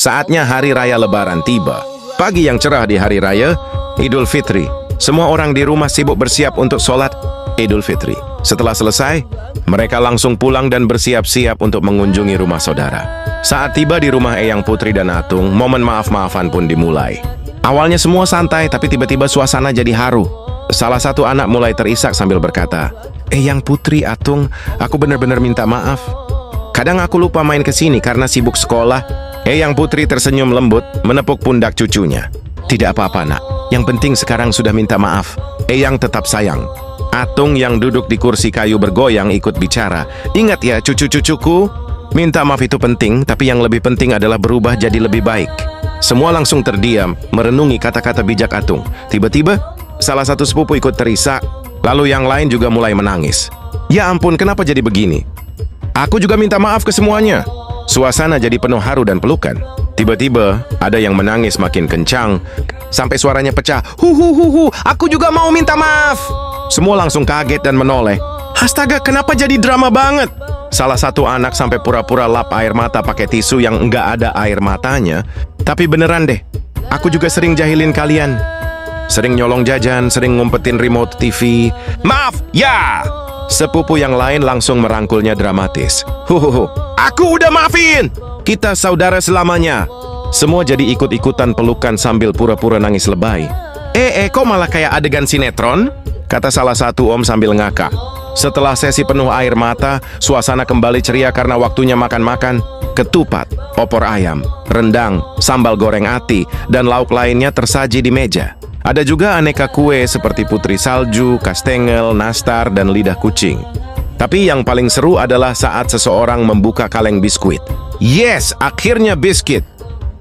Saatnya hari raya Lebaran tiba. Pagi yang cerah di hari raya Idul Fitri. Semua orang di rumah sibuk bersiap untuk sholat Idul Fitri. Setelah selesai, mereka langsung pulang dan bersiap-siap untuk mengunjungi rumah saudara. Saat tiba di rumah Eyang Putri dan Atung, momen maaf-maafan pun dimulai. Awalnya semua santai, tapi tiba-tiba suasana jadi haru. Salah satu anak mulai terisak sambil berkata, "Eyang Putri, Atung, aku benar-benar minta maaf. Kadang aku lupa main ke sini karena sibuk sekolah." Eyang Putri tersenyum lembut, menepuk pundak cucunya. "Tidak apa-apa, nak. Yang penting sekarang sudah minta maaf." Eyang tetap sayang. Atung yang duduk di kursi kayu bergoyang ikut bicara. "Ingat ya, cucu-cucuku, minta maaf itu penting, tapi yang lebih penting adalah berubah jadi lebih baik." Semua langsung terdiam, merenungi kata-kata bijak Atung. Tiba-tiba, salah satu sepupu ikut terisak, lalu yang lain juga mulai menangis. "Ya ampun, kenapa jadi begini? Aku juga minta maaf ke semuanya." Suasana jadi penuh haru dan pelukan. Tiba-tiba, ada yang menangis makin kencang, sampai suaranya pecah. "Hu, aku juga mau minta maaf." Semua langsung kaget dan menoleh. "Astaga, kenapa jadi drama banget?" Salah satu anak sampai pura-pura lap air mata pakai tisu yang enggak ada air matanya. "Tapi beneran deh, aku juga sering jahilin kalian. Sering nyolong jajan, sering ngumpetin remote TV. Maaf, ya!" Sepupu yang lain langsung merangkulnya dramatis. "Aku udah maafin! Kita saudara selamanya!" Semua jadi ikut-ikutan pelukan sambil pura-pura nangis lebay. Kok malah kayak adegan sinetron?" Kata salah satu om sambil ngakak. Setelah sesi penuh air mata, suasana kembali ceria karena waktunya makan-makan. Ketupat, opor ayam, rendang, sambal goreng ati, dan lauk lainnya tersaji di meja. Ada juga aneka kue seperti putri salju, kastengel, nastar, dan lidah kucing. Tapi yang paling seru adalah saat seseorang membuka kaleng biskuit. "Yes, akhirnya biskuit!"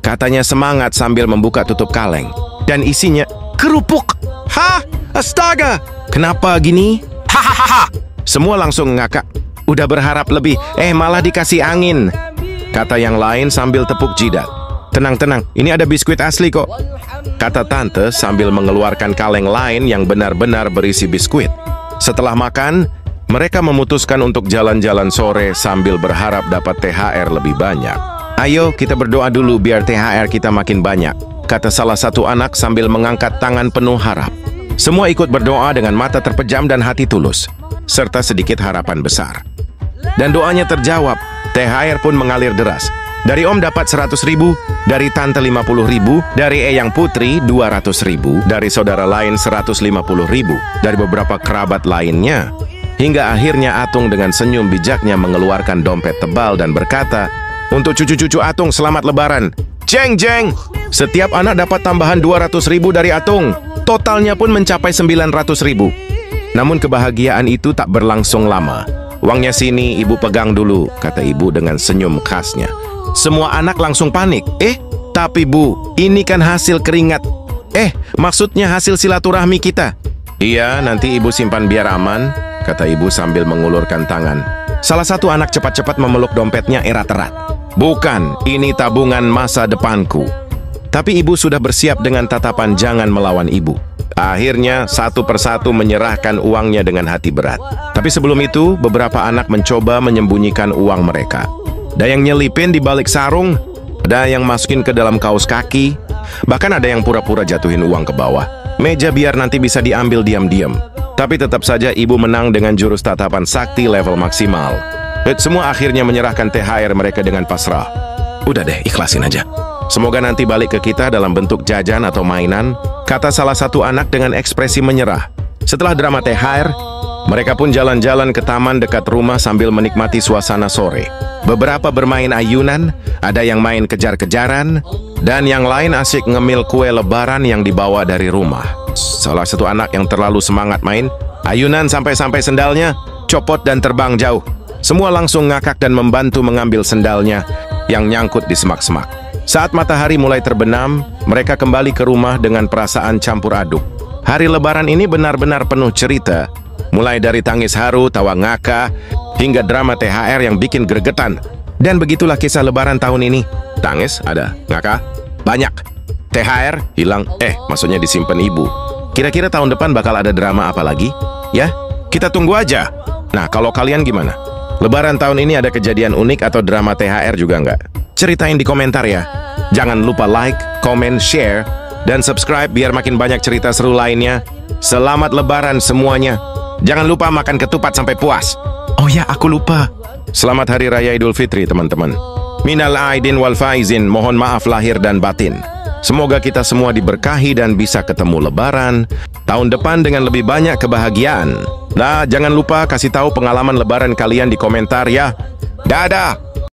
Katanya semangat sambil membuka tutup kaleng. Dan isinya kerupuk. "Hah? Astaga! Kenapa gini?" "Hahaha!" Semua langsung ngakak. "Udah berharap lebih, malah dikasih angin," kata yang lain sambil tepuk jidat. "Tenang, ini ada biskuit asli kok," kata tante sambil mengeluarkan kaleng lain yang benar-benar berisi biskuit. Setelah makan, mereka memutuskan untuk jalan-jalan sore sambil berharap dapat THR lebih banyak. "Ayo kita berdoa dulu biar THR kita makin banyak," kata salah satu anak sambil mengangkat tangan penuh harap. Semua ikut berdoa dengan mata terpejam dan hati tulus, serta sedikit harapan besar. Dan doanya terjawab, THR pun mengalir deras. Dari om dapat 100.000, dari tante 50.000, dari Eyang Putri 200.000, dari saudara lain 150.000, dari beberapa kerabat lainnya. Hingga akhirnya Atung dengan senyum bijaknya mengeluarkan dompet tebal dan berkata, "Untuk cucu-cucu Atung selamat lebaran. Jeng jeng!" Setiap anak dapat tambahan 200.000 dari Atung. Totalnya pun mencapai 900.000. Namun kebahagiaan itu tak berlangsung lama. "Uangnya sini, ibu pegang dulu," kata ibu dengan senyum khasnya. Semua anak langsung panik. Tapi bu, ini kan hasil keringat." Maksudnya hasil silaturahmi kita." "Iya, nanti ibu simpan biar aman," kata ibu sambil mengulurkan tangan. Salah satu anak cepat-cepat memeluk dompetnya erat-erat. "Bukan, ini tabungan masa depanku." Tapi ibu sudah bersiap dengan tatapan jangan melawan ibu. Akhirnya satu persatu menyerahkan uangnya dengan hati berat. Tapi sebelum itu, beberapa anak mencoba menyembunyikan uang mereka. Ada yang nyelipin di balik sarung, ada yang masukin ke dalam kaos kaki, bahkan ada yang pura-pura jatuhin uang ke bawah meja biar nanti bisa diambil diam-diam. Tapi tetap saja ibu menang dengan jurus tatapan sakti level maksimal. Semua akhirnya menyerahkan THR mereka dengan pasrah. "Udah deh, ikhlasin aja. Semoga nanti balik ke kita dalam bentuk jajan atau mainan," kata salah satu anak dengan ekspresi menyerah. Setelah drama THR, mereka pun jalan-jalan ke taman dekat rumah sambil menikmati suasana sore. Beberapa bermain ayunan, ada yang main kejar-kejaran, dan yang lain asyik ngemil kue lebaran yang dibawa dari rumah. Salah satu anak yang terlalu semangat main ayunan sampai-sampai sendalnya copot dan terbang jauh. Semua langsung ngakak dan membantu mengambil sendalnya yang nyangkut di semak-semak. Saat matahari mulai terbenam, mereka kembali ke rumah dengan perasaan campur aduk. Hari lebaran ini benar-benar penuh cerita. Mulai dari tangis haru, tawa ngakak, hingga drama THR yang bikin gregetan. Dan begitulah kisah lebaran tahun ini. Tangis ada, ngakak banyak, THR hilang, maksudnya disimpan ibu. Kira-kira tahun depan bakal ada drama apa lagi? Ya, kita tunggu aja. Nah, kalau kalian gimana? Lebaran tahun ini ada kejadian unik atau drama THR juga nggak? Ceritain di komentar ya. Jangan lupa like, komen, share, dan subscribe biar makin banyak cerita seru lainnya. Selamat Lebaran semuanya. Jangan lupa makan ketupat sampai puas. Oh ya, aku lupa. Selamat Hari Raya Idul Fitri, teman-teman. Minal aidin wal faizin, mohon maaf lahir dan batin. Semoga kita semua diberkahi dan bisa ketemu Lebaran tahun depan dengan lebih banyak kebahagiaan. Nah, jangan lupa kasih tahu pengalaman Lebaran kalian di komentar ya. Dadah!